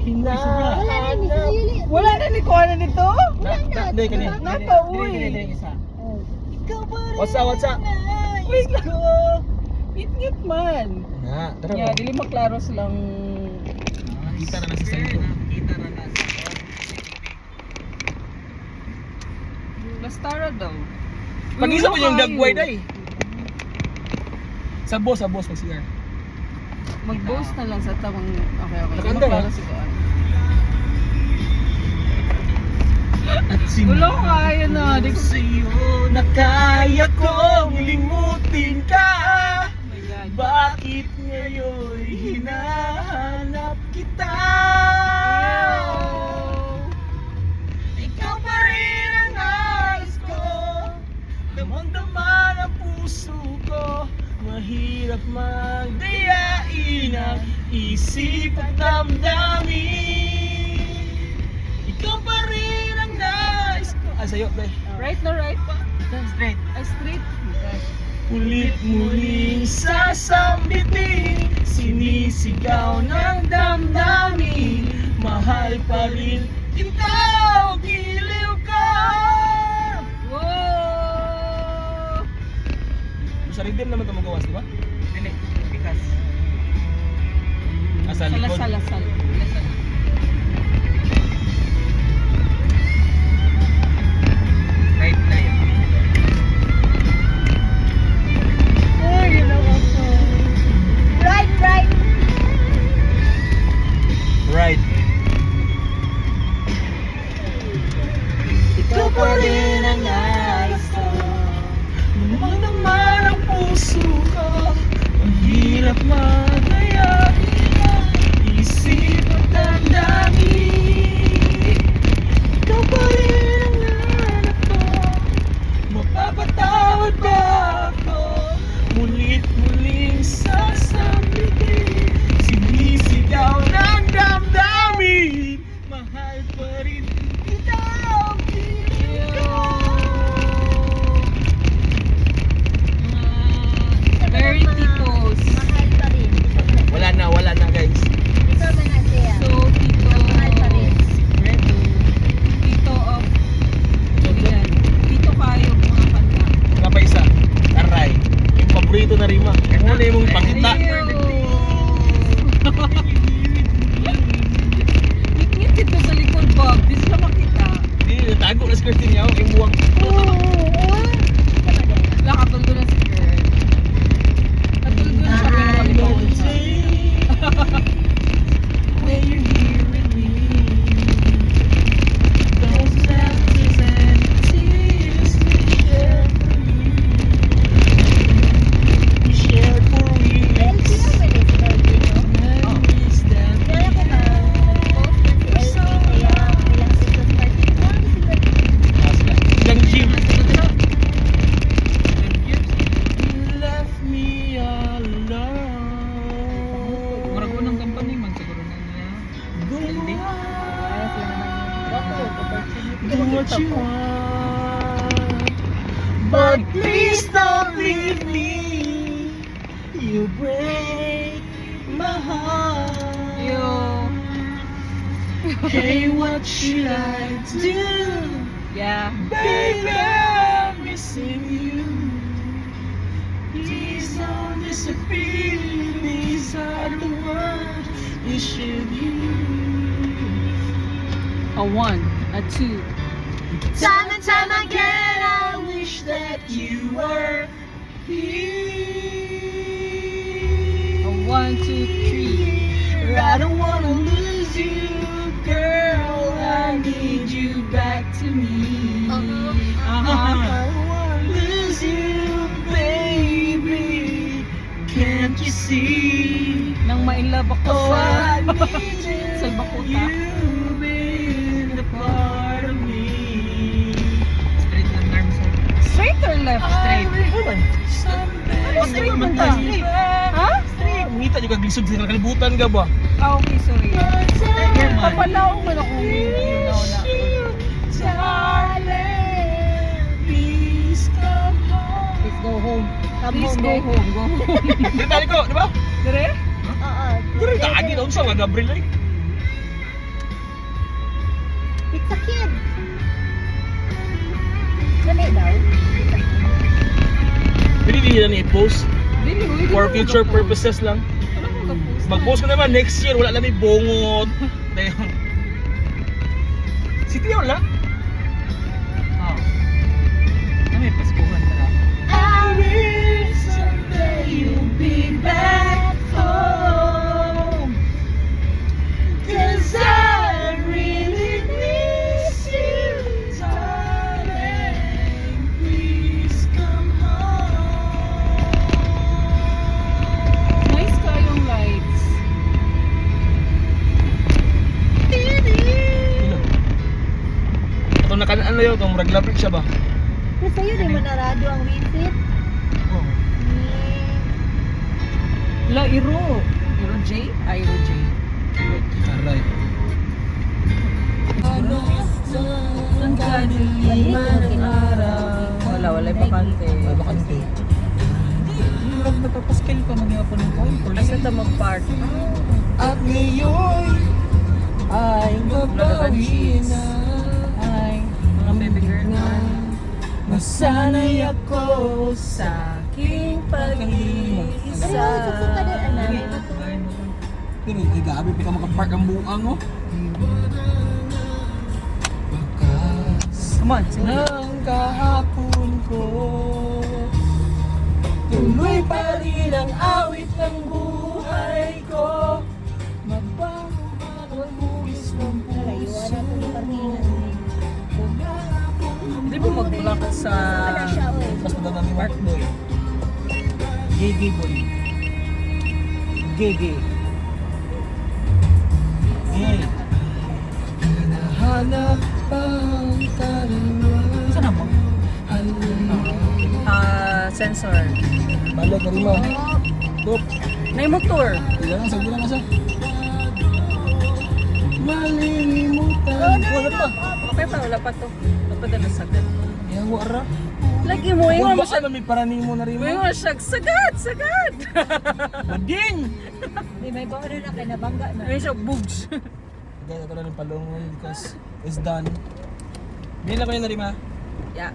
Hinahanap. Wala na ni kuha na nito? Hindi, kani. Napauwi. Isa. Ikaw pa rin. What's up? Wait lang. Ngit-ngit man. Na, tara Yeah, ba? dili maklaros lang. Kita na sa cellphone. Kita na na. Bastara daw. Pag-isa mo yung dagway day. Sa boss mag-CR. Mag-boast na lang sa tamang... Okay. Nakanda na? Maklaros ito. At Wala ko kaya na. Di ko... sa'yo na kaya kong limutin ka. Oh my God. Bakit ngayon hinahanap kita? Ikaw pa rin ang nais ko. Damang-dama ng puso ko. Mahirap magdayain ang isip at damdamin. Ikaw pa rin ang nais ko. Sa'yo, bay. Right na right pa? Straight. Ay, straight. Gosh. Ulit muling sasambitin, sinisigaw ng damdamin. Mahal pa rin kita o giliw ka. Wow! Sa rhythm naman ito magawas, di ba? Hindi, bikas. Sa likod. Lasal. Right na yun. Ay, ginawa ko. Right. Right. Ikaw pa rin ang nais ko. Namang naman ang puso ko. Ang hirap magayain ang isip at damdamin. Ikaw pa rin ang hanap ko. Mapapatawad ba ako? Mulit-muling sasambitin, sinisigaw ng damdamin. Mahal pa rin kita o giliw ka. Very titos. Mahal pa rin. Wala na guys. Ikaw ba na siya? So, tito. Mahal pa rin. Tito of... Yan. Tito kayo mga kanta. Nga pa isa, Aray. Yung paborito na rima. Ano na yung pangita? Ngit-ngit dito sa likod, Bob. Di sila makita. Hindi, tago na skirtin niya. Yung buwang. Wala, katulgo na si girl. Katulgo na siya. Pero mag-bones siya. When you're here with me, those laughs and tears we share for you. We share for real. Memories that we have. Yang gym. You left me all alone. Murag unang company man siguro na niya. Do what you want, but please don't leave me. You break my heart. Yo. Hey, what should I do? Yeah. Baby, I'm missing you. Please don't disappear. These are the words you should use. A 1, a 2. Time and time again, I wish that you were here. A 1, 2, 3. I don't wanna lose you, girl. I need you back to me. I don't wanna lose you, baby. Can't you see? Nang ma-inlove ako Oh, I sa... need you. sa Bakuta. You've been a part of me. Straight lang arm sir. Straight or left? Straight. Ano straight man ta? Ha? Ngita juga glisod sa kalibutan ka ba? Ah, okay, sorry. Straight man. Papalaong man ako. Nauna. Please come home. Please go home. Please go home. Go home. Dito ko, di ba? Dire? Oo. Pero kaagi daw sa mga Gabriel ay. Sakit. Dali daw. Pwede din yan i-post Dili, uy, di for ko future mag-post. purposes lang. Wala ko mag-post. Mag-post ko naman next year, wala namin bungot. Si Tio lang. Oh. Kami, paskuhan na lang. I wish someday you'll be back home. 'Cause I really miss you, darling. Please come home. Nice kayong lights. Ito nakanaan na yun, itong raglapit siya ba? Pero sa'yo, di mo narado ang wisit. Oo. La, Iro. Iro J? Iro J. Aray. Ang kaniman ng araw. Wala yung bakante. Bakante. Hirap nagpapaskil ko magyapon ng call. Asa ta mag-park? At ngayon ay mabawi na. Ay, mga baby girl na. Nasanay ako Sa aking pag-iisa. Pero susuka din, anak. Pero gabi pa ka makapark ang buang oh. Come on, sing it. Nang kahapon ko tuloy pa rin ang awit ng buhay ko. Mabago man ang hugis ng Layuan puso. na ito yung parkingan. Di ba magbulak sa Wala siya, oy. Mas maganda ni Mark Boy. Gigi boy? Gigi. Hey. Hanahanap ang karunungan. Saan na mo? Sensor. Balik ka rin mo. Top. Na yung motor. Ilan lang, sabi lang kasi. Malilimutan. Wala pa. Okay pa, wala pa to. Wala pa dala sagad. Yawa ra. Lagi mo, Kung ingon mo baka siya. na may parani mo na rin mo. Ingon mo siya, sagad, sagad. Bading! May bawa na kayo, nabangga na. Ingon siya, bugs. Guys, ito lang yung palungon because it's done. Bilhin na ko yun na rin ma. Yeah.